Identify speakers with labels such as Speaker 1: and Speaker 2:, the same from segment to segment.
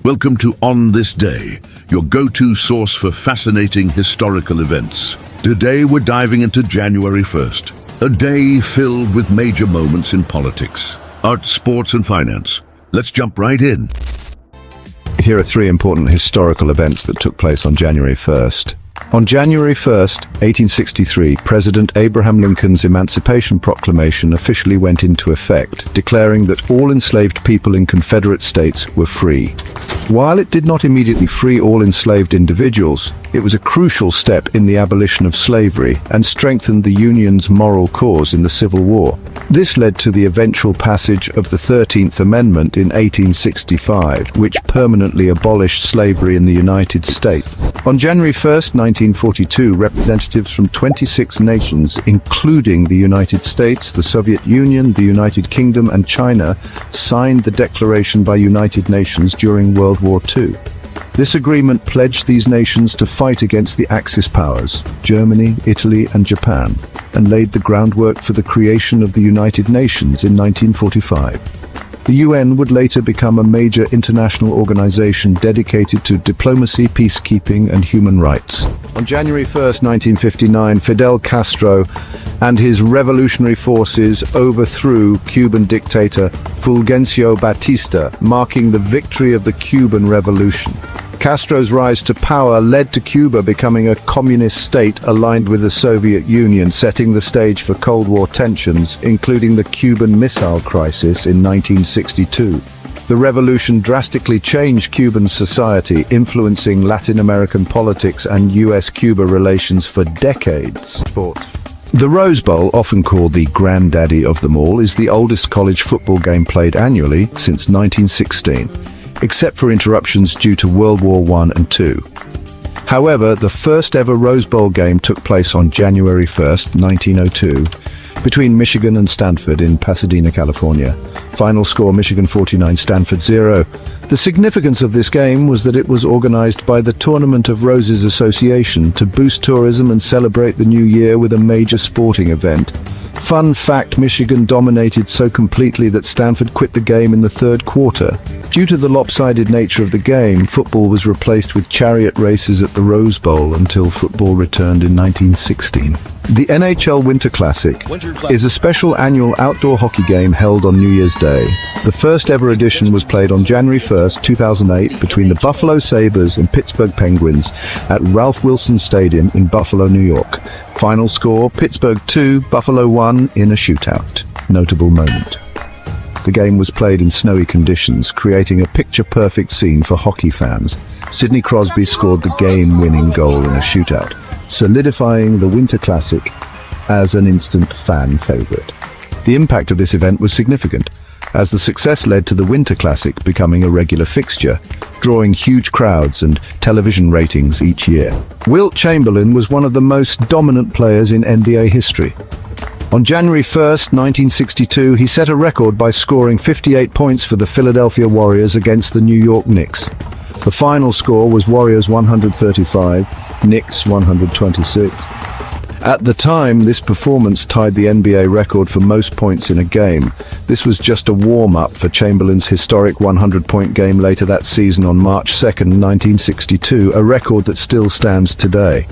Speaker 1: Welcome to On This Day, your go-to source for fascinating historical events. Today we're diving into January 1st, a day filled with major moments in politics, art, sports and finance. Let's jump right in.
Speaker 2: Here are three important historical events that took place on January 1st. On January 1st, 1863, President Abraham Lincoln's Emancipation Proclamation officially went into effect, declaring that all enslaved people in Confederate states were free. While it did not immediately free all enslaved individuals, it was a crucial step in the abolition of slavery and strengthened the Union's moral cause in the Civil War. This led to the eventual passage of the 13th Amendment in 1865, which permanently abolished slavery in the United States. On January 1st, 1942, representatives from 26 nations, including the United States, the Soviet Union, the United Kingdom, and China, signed the Declaration by United Nations during World War II. This agreement pledged these nations to fight against the Axis powers, Germany, Italy, and Japan, and laid the groundwork for the creation of the United Nations in 1945. The UN would later become a major international organization dedicated to diplomacy, peacekeeping, and human rights. On January 1st, 1959, Fidel Castro and his revolutionary forces overthrew Cuban dictator Fulgencio Batista, marking the victory of the Cuban Revolution. Castro's rise to power led to Cuba becoming a communist state aligned with the Soviet Union, setting the stage for Cold War tensions, including the Cuban Missile Crisis in 1962. The revolution drastically changed Cuban society, influencing Latin American politics and US-Cuba relations for decades. The Rose Bowl, often called the granddaddy of them all, is the oldest college football game played annually since 1916. Except for interruptions due to World War I and II. However, the first ever Rose Bowl game took place on January 1st, 1902, between Michigan and Stanford in Pasadena, California. Final score: Michigan 49, Stanford 0. The significance of this game was that it was organized by the Tournament of Roses Association to boost tourism and celebrate the new year with a major sporting event. Fun fact: Michigan dominated so completely that Stanford quit the game in the third quarter. Due to the lopsided nature of the game, football was replaced with chariot races at the Rose Bowl until football returned in 1916. The NHL Winter Classic is a special annual outdoor hockey game held on New Year's Day. The first ever edition was played on January 1st, 2008 between the Buffalo Sabres and Pittsburgh Penguins at Ralph Wilson Stadium in Buffalo, New York. Final score: Pittsburgh 2, Buffalo 1 in a shootout. Notable moment: the game was played in snowy conditions, creating a picture-perfect scene for hockey fans. Sidney Crosby scored the game-winning goal in a shootout, solidifying the Winter Classic as an instant fan favorite. The impact of this event was significant, as the success led to the Winter Classic becoming a regular fixture, drawing huge crowds and television ratings each year. Wilt Chamberlain was one of the most dominant players in NBA history. On January 1st, 1962, he set a record by scoring 58 points for the Philadelphia Warriors against the New York Knicks. The final score was Warriors 135, Knicks 126. At the time, this performance tied the NBA record for most points in a game. This was just a warm-up for Chamberlain's historic 100-point game later that season on March 2nd, 1962, a record that still stands today.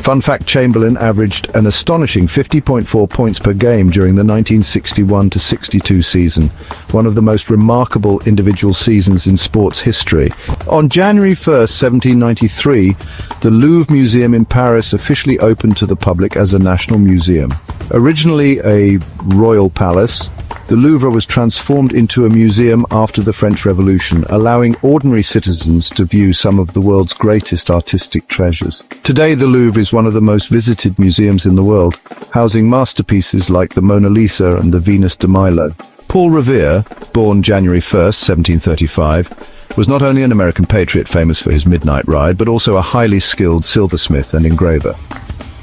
Speaker 2: Fun fact: Chamberlain averaged an astonishing 50.4 points per game during the 1961-62 season, one of the most remarkable individual seasons in sports history. On January 1st, 1793, the Louvre Museum in Paris officially opened to the public as a national museum. Originally a royal palace, the Louvre was transformed into a museum after the French Revolution, allowing ordinary citizens to view some of the world's greatest artistic treasures. Today, the Louvre is one of the most visited museums in the world, housing masterpieces like the Mona Lisa and the Venus de Milo. Paul Revere, born January 1st, 1735, was not only an American patriot famous for his midnight ride, but also a highly skilled silversmith and engraver.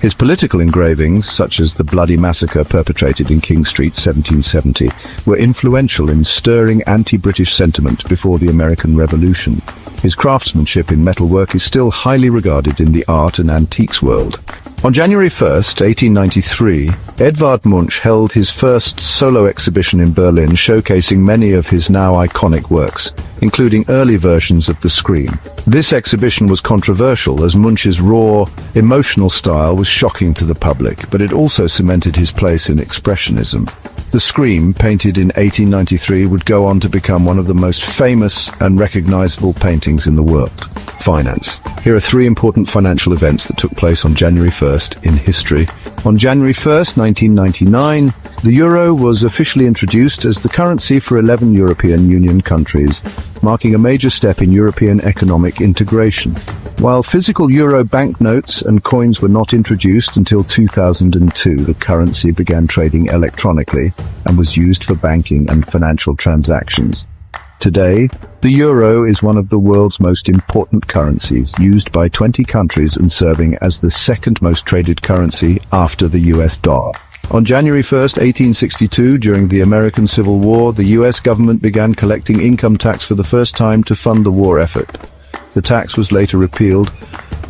Speaker 2: His political engravings, such as the Bloody Massacre perpetrated in King Street 1770, were influential in stirring anti-British sentiment before the American Revolution. His craftsmanship in metalwork is still highly regarded in the art and antiques world. On January 1st, 1893, Edvard Munch held his first solo exhibition in Berlin, showcasing many of his now iconic works. including early versions of the Scream. This exhibition was controversial as Munch's raw, emotional style was shocking to the public, but it also cemented his place in Expressionism. The Scream, painted in 1893, would go on to become one of the most famous and recognizable paintings in the world. Finance. Here are 3 important financial events that took place on January 1st in history. On January 1st, 1999, the euro was officially introduced as the currency for 11 European Union countries, marking a major step in European economic integration. While physical euro banknotes and coins were not introduced until 2002, the currency began trading electronically and was used for banking and financial transactions. Today, the euro is one of the world's most important currencies, used by 20 countries and serving as the second most traded currency after the US dollar. On January 1st, 1862, during the American Civil War, the US government began collecting income tax for the first time to fund the war effort. The tax was later repealed,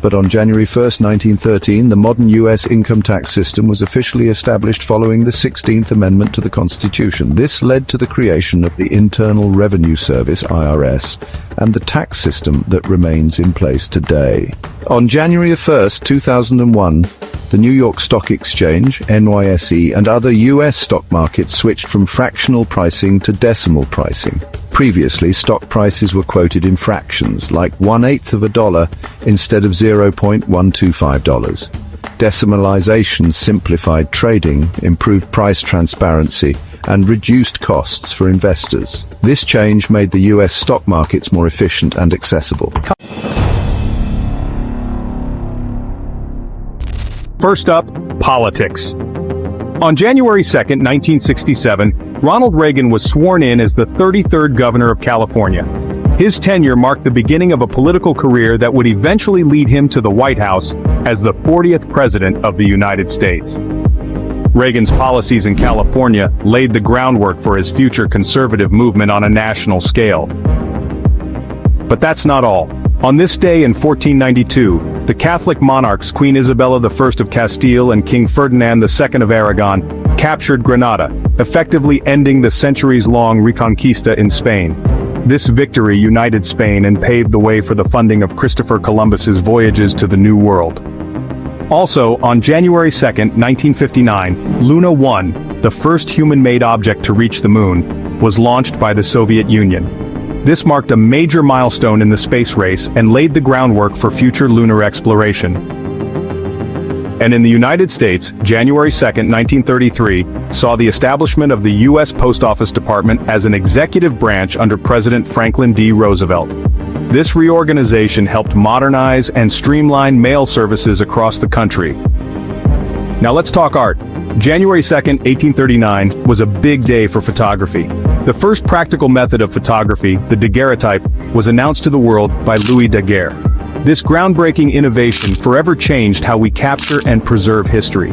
Speaker 2: but on January 1st, 1913, the modern U.S. income tax system was officially established following the 16th Amendment to the Constitution. This led to the creation of the Internal Revenue Service, IRS, and the tax system that remains in place today. On January 1st, 2001, the New York Stock Exchange, NYSE, and other U.S. stock markets switched from fractional pricing to decimal pricing. Previously, stock prices were quoted in fractions, like 1/8 of a dollar instead of $0.125. Decimalization simplified trading, improved price transparency, and reduced costs for investors. This change made the U.S. stock markets more efficient and accessible.
Speaker 3: First up, politics. On January 2nd, 1967, Ronald Reagan was sworn in as the 33rd governor of California. His tenure marked the beginning of a political career that would eventually lead him to the White House as the 40th president of the United States. Reagan's policies in California laid the groundwork for his future conservative movement on a national scale. But that's not all. On this day in 1492, the Catholic monarchs Queen Isabella I of Castile and King Ferdinand II of Aragon captured Granada, effectively ending the centuries-long Reconquista in Spain. This victory united Spain and paved the way for the funding of Christopher Columbus's voyages to the New World. Also, on January 2nd, 1959, Luna 1, the first human-made object to reach the moon, was launched by the Soviet Union. This marked a major milestone in the space race and laid the groundwork for future lunar exploration. And in the United States, January 2nd, 1933, saw the establishment of the U.S. Post Office Department as an executive branch under President Franklin D. Roosevelt. This reorganization helped modernize and streamline mail services across the country. Now let's talk art. January 2nd, 1839, was a big day for photography. The first practical method of photography, the daguerreotype, was announced to the world by Louis Daguerre. This groundbreaking innovation forever changed how we capture and preserve history.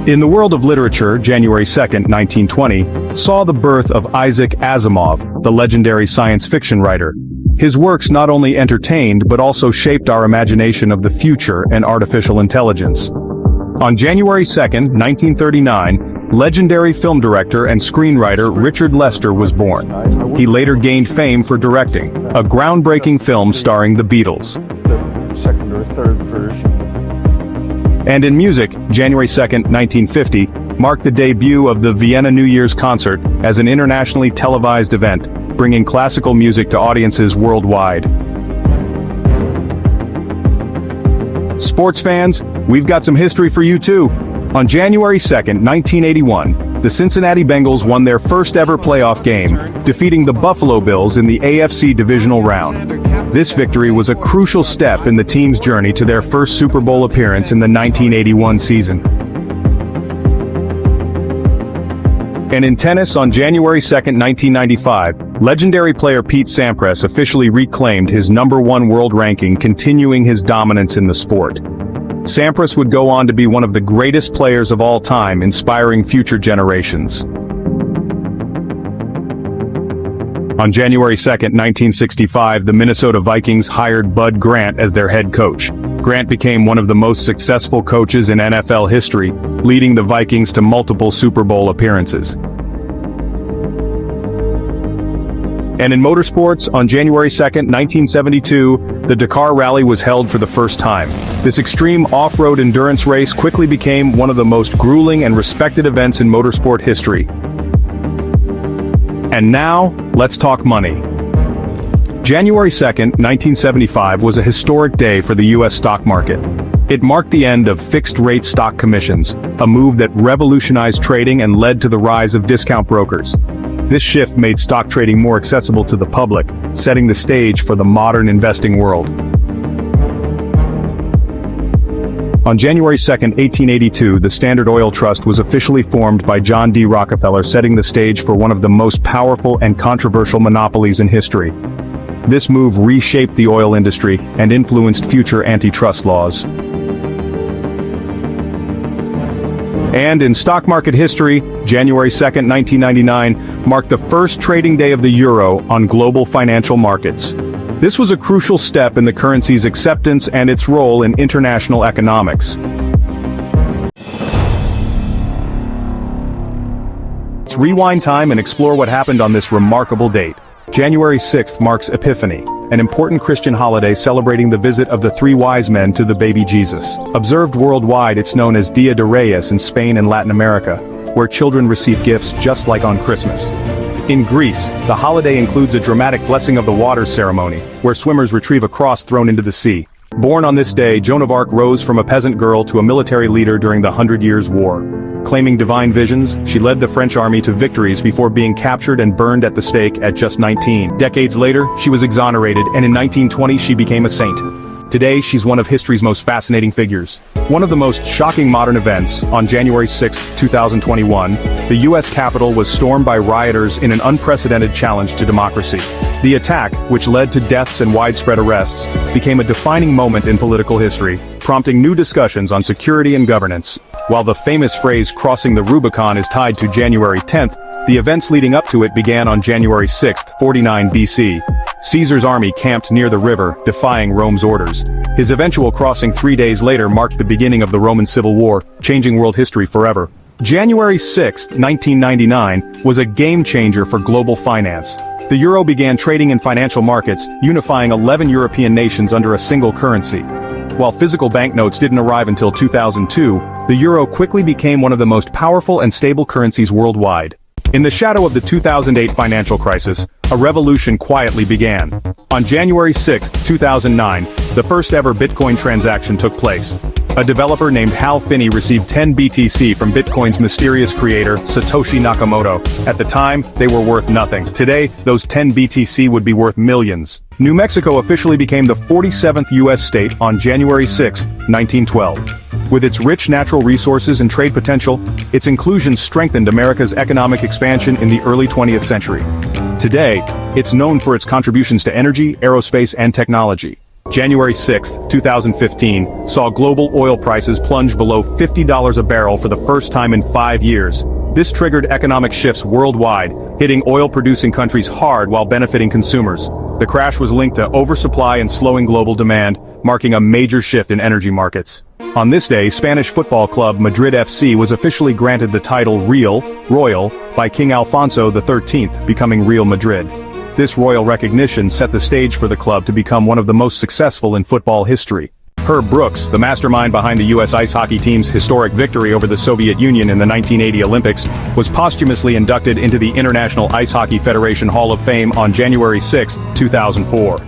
Speaker 3: In the world of literature, January 2nd, 1920, saw the birth of Isaac Asimov, the legendary science fiction writer. His works not only entertained but also shaped our imagination of the future and artificial intelligence. On January 2nd, 1939, legendary film director and screenwriter Richard Lester was born. He later gained fame for directing a groundbreaking film starring the Beatles.
Speaker 4: The second or third version.
Speaker 3: And in music, January 2nd, 1950, marked the debut of the Vienna New Year's Concert as an internationally televised event, bringing classical music to audiences worldwide. Sports fans, we've got some history for you too. On January 2nd, 1981, the Cincinnati Bengals won their first ever playoff game, defeating the Buffalo Bills in the AFC divisional round. This victory was a crucial step in the team's journey to their first Super Bowl appearance in the 1981 season. And in tennis, on January 2nd, 1995, legendary player Pete Sampras officially reclaimed his #1 world ranking, continuing his dominance in the sport. Sampras would go on to be one of the greatest players of all time, inspiring future generations. On January 2nd, 1965, the Minnesota Vikings hired Bud Grant as their head coach. Grant became one of the most successful coaches in NFL history, leading the Vikings to multiple Super Bowl appearances. And in motorsports, on January 2nd, 1972, the Dakar Rally was held for the first time. This extreme off-road endurance race quickly became one of the most grueling and respected events in motorsport history. And now, let's talk money. January 2nd, 1975 was a historic day for the U.S. stock market. It marked the end of fixed-rate stock commissions, a move that revolutionized trading and led to the rise of discount brokers. This shift made stock trading more accessible to the public, setting the stage for the modern investing world. On January 2, 1882, the Standard Oil Trust was officially formed by John D. Rockefeller, setting the stage for one of the most powerful and controversial monopolies in history. This move reshaped the oil industry and influenced future antitrust laws. And in stock market history, January 2, 1999, marked the first trading day of the euro on global financial markets. This was a crucial step in the currency's acceptance and its role in international economics. Let's rewind time and explore what happened on this remarkable date. January 6th marks Epiphany, an important Christian holiday celebrating the visit of the three wise men to the baby Jesus. Observed worldwide, it's known as Dia de Reyes in Spain and Latin America, where children receive gifts just like on Christmas. In Greece, the holiday includes a dramatic blessing of the water ceremony, where swimmers retrieve a cross thrown into the sea. Born on this day, Joan of Arc rose from a peasant girl to a military leader during the 100 Years' War. Claiming divine visions, she led the French army to victories before being captured and burned at the stake at just 19. Decades later, she was exonerated, and in 1920 she became a saint. Today, she's one of history's most fascinating figures. One of the most shocking modern events, on January 6, 2021, the U.S. Capitol was stormed by rioters in an unprecedented challenge to democracy. The attack, which led to deaths and widespread arrests, became a defining moment in political history, prompting new discussions on security and governance. While the famous phrase "crossing the Rubicon" is tied to January 10th, the events leading up to it began on January 6, 49 BC. Caesar's army camped near the river, defying Rome's orders. His eventual crossing 3 days later marked the beginning of the Roman Civil War, changing world history forever. January 6, 1999, was a game-changer for global finance. The euro began trading in financial markets, unifying 11 European nations under a single currency. While physical banknotes didn't arrive until 2002, the euro quickly became one of the most powerful and stable currencies worldwide. In the shadow of the 2008 financial crisis, a revolution quietly began. On January 6, 2009, the first ever Bitcoin transaction took place. A developer named Hal Finney received 10 BTC from Bitcoin's mysterious creator, Satoshi Nakamoto. At the time, they were worth nothing. Today, those 10 BTC would be worth millions. New Mexico officially became the 47th U.S. state on January 6, 1912. With its rich natural resources and trade potential, its inclusion strengthened America's economic expansion in the early 20th century. Today, it's known for its contributions to energy, aerospace, and technology. January 6, 2015, saw global oil prices plunge below $50 a barrel for the first time in 5 years. This triggered economic shifts worldwide, hitting oil-producing countries hard while benefiting consumers. The crash was linked to oversupply and slowing global demand, marking a major shift in energy markets. On this day, Spanish football club Madrid FC was officially granted the title Royal, by King Alfonso XIII, becoming Real Madrid. This royal recognition set the stage for the club to become one of the most successful in football history. Herb Brooks, the mastermind behind the U.S. ice hockey team's historic victory over the Soviet Union in the 1980 Olympics, was posthumously inducted into the International Ice Hockey Federation Hall of Fame on January 6, 2004.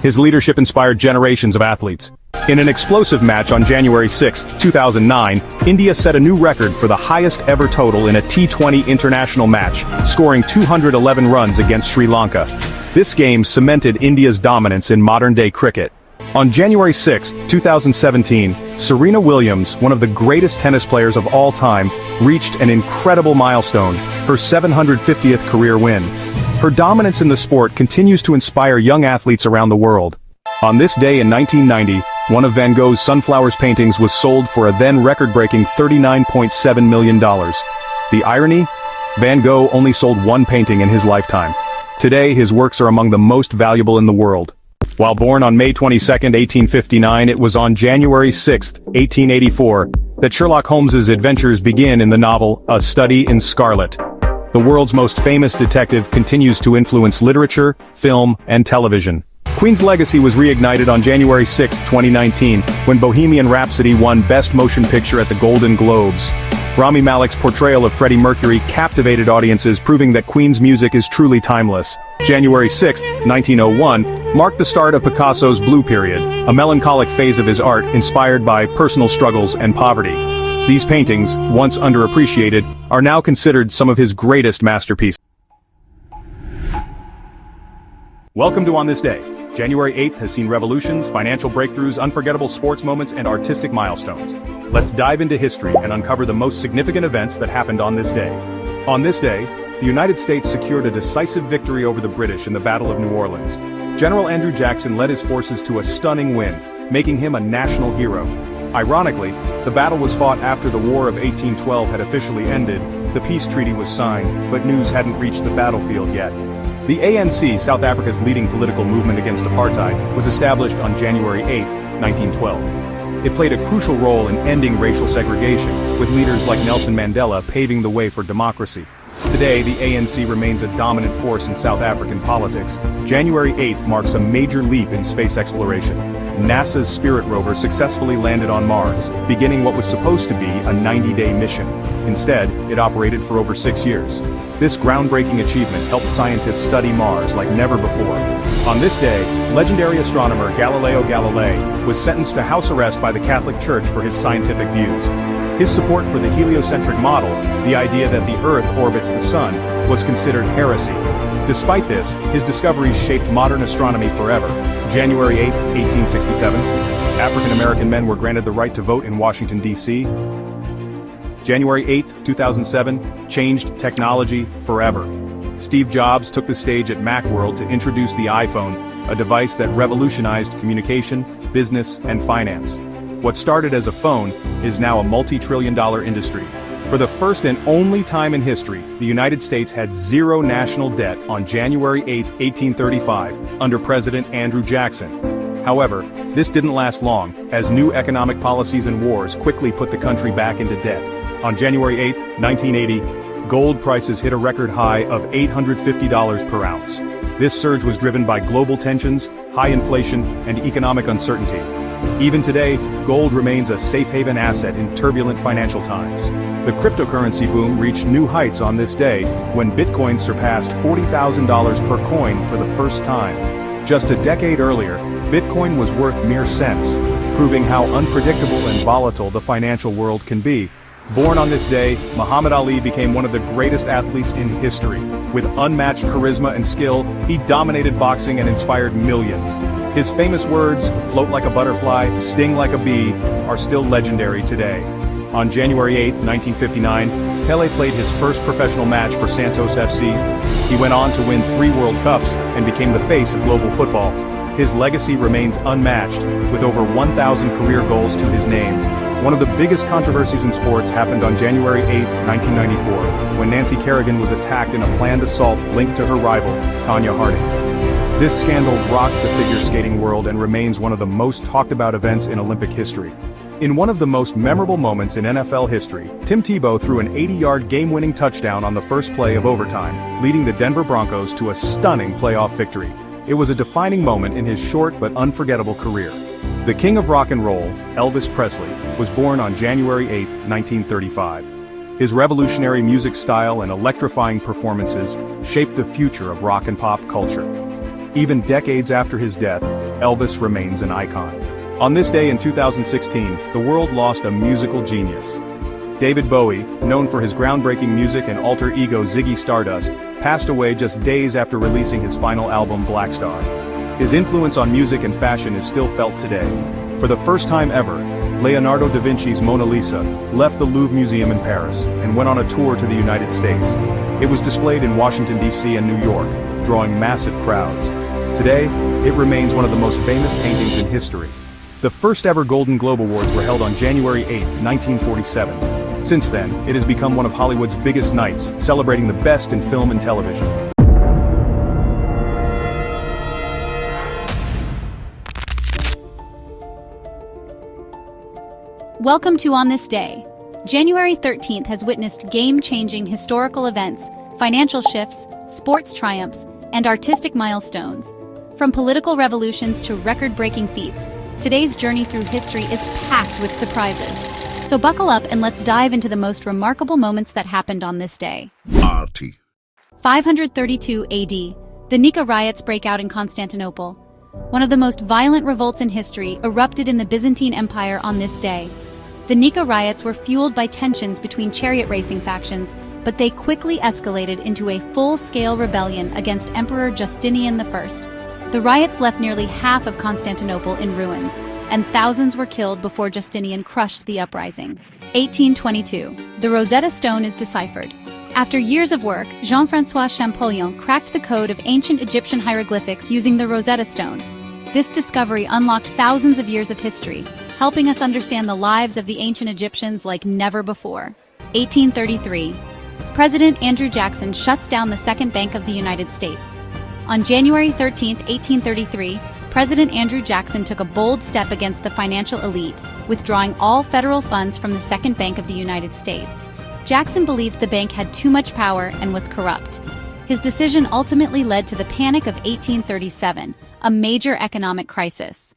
Speaker 3: His leadership inspired generations of athletes. In an explosive match on January 6, 2009, India set a new record for the highest ever total in a T20 international match, scoring 211 runs against Sri Lanka. This game cemented India's dominance in modern-day cricket. On January 6, 2017, Serena Williams, one of the greatest tennis players of all time, reached an incredible milestone, her 750th career win. Her dominance in the sport continues to inspire young athletes around the world. On this day in 1990, one of Van Gogh's Sunflowers paintings was sold for a then record-breaking $39.7 million. The irony? Van Gogh only sold one painting in his lifetime. Today, his works are among the most valuable in the world. While born on May 22, 1859, it was on January 6, 1884, that Sherlock Holmes's adventures begin in the novel A Study in Scarlet. The world's most famous detective continues to influence literature, film, and television. Queen's legacy was reignited on January 6, 2019, when Bohemian Rhapsody won Best Motion Picture at the Golden Globes. Rami Malek's portrayal of Freddie Mercury captivated audiences, proving that Queen's music is truly timeless. January 6, 1901, marked the start of Picasso's Blue Period, a melancholic phase of his art inspired by personal struggles and poverty. These paintings, once underappreciated, are now considered some of his greatest masterpieces. Welcome to On This Day. January 8th has seen revolutions, financial breakthroughs, unforgettable sports moments, and artistic milestones. Let's dive into history and uncover the most significant events that happened on this day. On this day, the United States secured a decisive victory over the British in the Battle of New Orleans. General Andrew Jackson led his forces to a stunning win, making him a national hero. Ironically, the battle was fought after the War of 1812 had officially ended, the peace treaty was signed, but news hadn't reached the battlefield yet. The ANC, South Africa's leading political movement against apartheid, was established on January 8, 1912. It played a crucial role in ending racial segregation, with leaders like Nelson Mandela paving the way for democracy. Today, the ANC remains a dominant force in South African politics. January 8th marks a major leap in space exploration. NASA's Spirit rover successfully landed on Mars, beginning what was supposed to be a 90-day mission. Instead, it operated for over 6 years. This groundbreaking achievement helped scientists study Mars like never before. On this day, legendary astronomer Galileo Galilei was sentenced to house arrest by the Catholic Church for his scientific views. His support for the heliocentric model, the idea that the Earth orbits the Sun, was considered heresy. Despite this, his discoveries shaped modern astronomy forever. January 8, 1867, African-American men were granted the right to vote in Washington, D.C. January 8, 2007, changed technology forever. Steve Jobs took the stage at Macworld to introduce the iPhone, a device that revolutionized communication, business, and finance. What started as a phone is now a multi-trillion-dollar industry. For the first and only time in history, the United States had zero national debt on January 8, 1835, under President Andrew Jackson. However, this didn't last long, as new economic policies and wars quickly put the country back into debt. On January 8, 1980, gold prices hit a record high of $850 per ounce. This surge was driven by global tensions, high inflation, and economic uncertainty. Even today, gold remains a safe haven asset in turbulent financial times. The cryptocurrency boom reached new heights on this day, when Bitcoin surpassed $40,000 per coin for the first time. Just a decade earlier, Bitcoin was worth mere cents, proving how unpredictable and volatile the financial world can be. Born on this day, Muhammad Ali became one of the greatest athletes in history. With unmatched charisma and skill, he dominated boxing and inspired millions. His famous words, "float like a butterfly, sting like a bee," are still legendary today. On January 8, 1959, Pelé played his first professional match for Santos FC. He went on to win 3 World Cups and became the face of global football. His legacy remains unmatched, with over 1,000 career goals to his name. One of the biggest controversies in sports happened on January 8, 1994, when Nancy Kerrigan was attacked in a planned assault linked to her rival, Tonya Harding. This scandal rocked the figure skating world and remains one of the most talked about events in Olympic history. In one of the most memorable moments in NFL history, Tim Tebow threw an 80-yard game-winning touchdown on the first play of overtime, leading the Denver Broncos to a stunning playoff victory. It was a defining moment in his short but unforgettable career. The king of rock and roll, Elvis Presley, was born on January 8, 1935. His revolutionary music style and electrifying performances shaped the future of rock and pop culture. Even decades after his death, Elvis remains an icon. On this day in 2016, the world lost a musical genius. David Bowie, known for his groundbreaking music and alter ego Ziggy Stardust, passed away just days after releasing his final album Black Star. His influence on music and fashion is still felt today. For the first time ever, Leonardo da Vinci's Mona Lisa left the Louvre Museum in Paris and went on a tour to the United States. It was displayed in Washington, D.C. and New York, drawing massive crowds. Today, it remains one of the most famous paintings in history. The first ever Golden Globe Awards were held on January 8, 1947. Since then, it has become one of Hollywood's biggest nights, celebrating the best in film and television.
Speaker 5: Welcome to On This Day. January 13th has witnessed game-changing historical events financial shifts, sports triumphs, and artistic milestones. From political revolutions to record-breaking feats, today's journey through history is packed with surprises. So buckle up and let's dive into the most remarkable moments that happened on this day.
Speaker 1: RT.
Speaker 5: 532 AD, the Nika riots break out in Constantinople. One of the most violent revolts in history erupted in the Byzantine Empire on this day. The Nika riots were fueled by tensions between chariot racing factions, but they quickly escalated into a full-scale rebellion against Emperor Justinian I. The riots left nearly half of Constantinople in ruins, and thousands were killed before Justinian crushed the uprising. 1822. The Rosetta Stone is deciphered. After years of work, Jean-François Champollion cracked the code of ancient Egyptian hieroglyphics using the Rosetta Stone. This discovery unlocked thousands of years of history, helping us understand the lives of the ancient Egyptians like never before. 1833. President Andrew Jackson shuts down the Second Bank of the United States. On January 13, 1833, President Andrew Jackson took a bold step against the financial elite, withdrawing all federal funds from the Second Bank of the United States. Jackson believed the bank had too much power and was corrupt. His decision ultimately led to the Panic of 1837, a major economic crisis.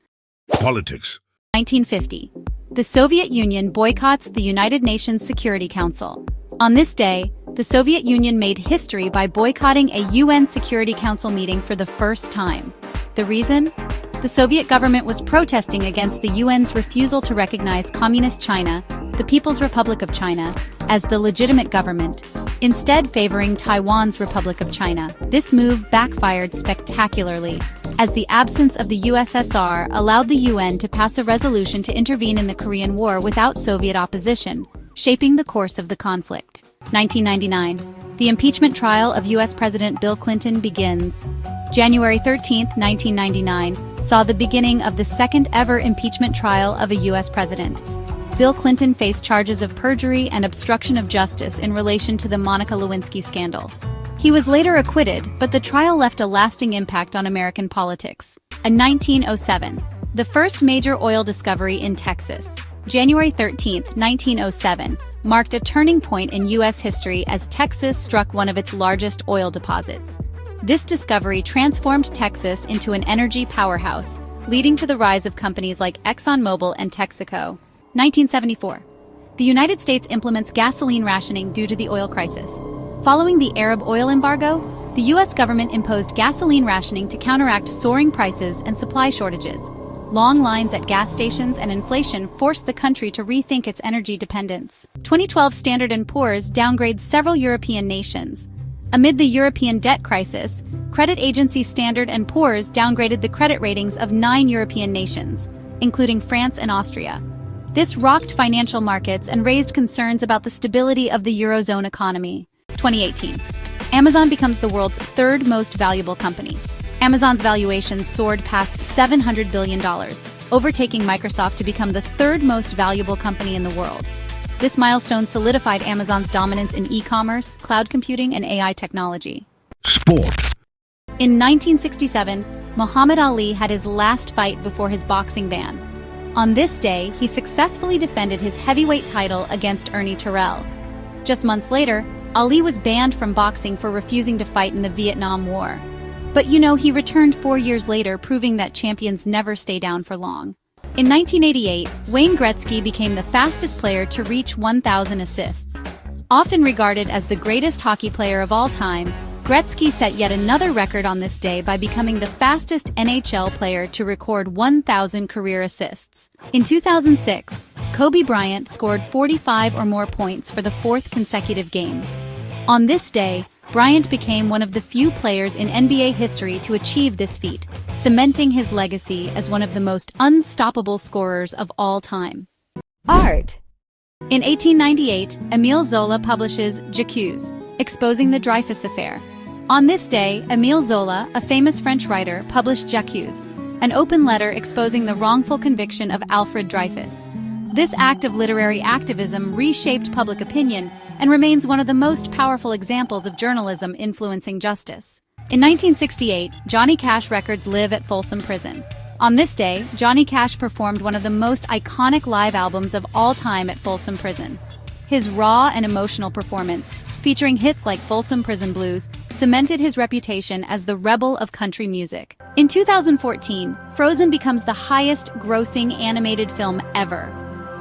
Speaker 1: Politics.
Speaker 5: 1950. The Soviet Union boycotts the United Nations Security Council. On this day, the Soviet Union made history by boycotting a UN Security Council meeting for the first time. The reason? The Soviet government was protesting against the UN's refusal to recognize Communist China, the People's Republic of China, as the legitimate government, instead favoring Taiwan's Republic of China. This move backfired spectacularly, as the absence of the USSR allowed the UN to pass a resolution to intervene in the Korean War without Soviet opposition, shaping the course of the conflict. 1999. The impeachment trial of U.S. President Bill Clinton begins. January 13, 1999, saw the beginning of the second-ever impeachment trial of a U.S. president. Bill Clinton faced charges of perjury and obstruction of justice in relation to the Monica Lewinsky scandal. He was later acquitted, but the trial left a lasting impact on American politics. In 1907, the first major oil discovery in Texas. January 13, 1907, marked a turning point in U.S. history as Texas struck one of its largest oil deposits. This discovery transformed Texas into an energy powerhouse, leading to the rise of companies like ExxonMobil and Texaco. 1974. The United States implements gasoline rationing due to the oil crisis. Following the Arab oil embargo, the U.S. government imposed gasoline rationing to counteract soaring prices and supply shortages. Long lines at gas stations and inflation forced the country to rethink its energy dependence. 2012 Standard & Poor's downgrades several European nations. Amid the European debt crisis, credit agency Standard & Poor's downgraded the credit ratings of 9 European nations, including France and Austria. This rocked financial markets and raised concerns about the stability of the Eurozone economy. 2018. Amazon becomes the world's third most valuable company. Amazon's valuation soared past $700 billion, overtaking Microsoft to become the third most valuable company in the world. This milestone solidified Amazon's dominance in e-commerce, cloud computing, and AI technology.
Speaker 1: Sport.
Speaker 5: In 1967, Muhammad Ali had his last fight before his boxing ban. On this day, he successfully defended his heavyweight title against Ernie Terrell. Just months later, Ali was banned from boxing for refusing to fight in the Vietnam War. But he returned 4 years later, proving that champions never stay down for long. In 1988, Wayne Gretzky became the fastest player to reach 1,000 assists. Often regarded as the greatest hockey player of all time, Gretzky set yet another record on this day by becoming the fastest NHL player to record 1,000 career assists. In 2006, Kobe Bryant scored 45 or more points for the 4th consecutive game. On this day, Bryant became one of the few players in NBA history to achieve this feat, cementing his legacy as one of the most unstoppable scorers of all time. Art. In 1898, Émile Zola publishes J'accuse, exposing the Dreyfus affair. On this day, Émile Zola, a famous French writer, published J'accuse, an open letter exposing the wrongful conviction of Alfred Dreyfus. This act of literary activism reshaped public opinion and remains one of the most powerful examples of journalism influencing justice. In 1968, Johnny Cash records live at Folsom Prison. On this day, Johnny Cash performed one of the most iconic live albums of all time at Folsom Prison. His raw and emotional performance featuring hits like Folsom Prison Blues, cemented his reputation as the rebel of country music. In 2014, Frozen becomes the highest-grossing animated film ever.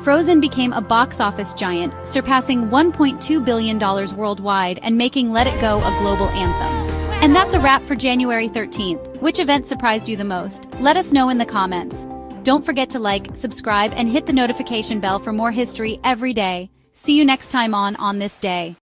Speaker 5: Frozen became a box office giant, surpassing $1.2 billion worldwide and making Let It Go a global anthem. And that's a wrap for January 13th. Which event surprised you the most? Let us know in the comments. Don't forget to like, subscribe, and hit the notification bell for more history every day. See you next time on This Day.